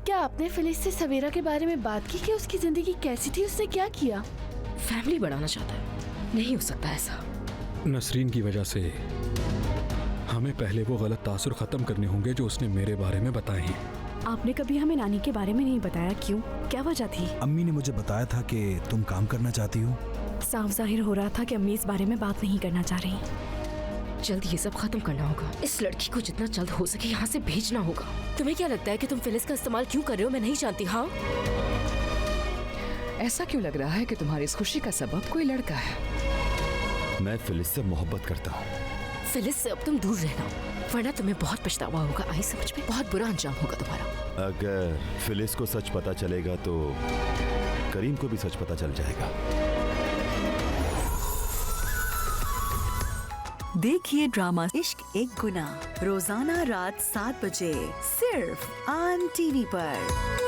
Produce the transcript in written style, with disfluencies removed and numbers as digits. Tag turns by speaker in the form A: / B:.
A: क्या आपने फिलिस से सवेरा के बारे में बात की कि उसकी जिंदगी कैसी थी, उसने क्या किया?
B: फैमिली बढ़ाना चाहता है, नहीं हो सकता ऐसा।
C: नसरीन की वजह से हमें पहले वो गलत तासुर खत्म करने होंगे जो उसने मेरे बारे में बताए हैं।
D: आपने कभी हमें नानी के बारे में नहीं बताया, क्यों? क्या वजह थी?
E: अम्मी ने मुझे बताया था कि तुम काम करना चाहती हो।
D: साफ जाहिर हो रहा था कि अम्मी इस बारे में बात नहीं करना चाह रही।
B: जल्द ये सब खत्म करना होगा। इस लड़की को जितना जल्द हो सके यहाँ से भेजना होगा। तुम्हें क्या लगता है कि तुम फिलिस का इस्तेमाल क्यों कर रहे हो? मैं नहीं जानती। हाँ,
F: ऐसा क्यों लग रहा है कि तुम्हारी इस खुशी का सबब कोई लड़का है?
G: मैं फिलिस से मोहब्बत करता हूँ।
B: फिलिस से अब तुम दूर रहना, वरना तुम्हें बहुत पछतावा होगा। आई समझ में? बहुत बुरा अंजाम होगा तुम्हारा।
G: अगर फिलिस को सच पता चलेगा तो करीम को भी सच पता चल जाएगा।
H: देखिए ड्रामा इश्क एक गुना रोजाना रात 7 बजे सिर्फ ऑन टीवी पर।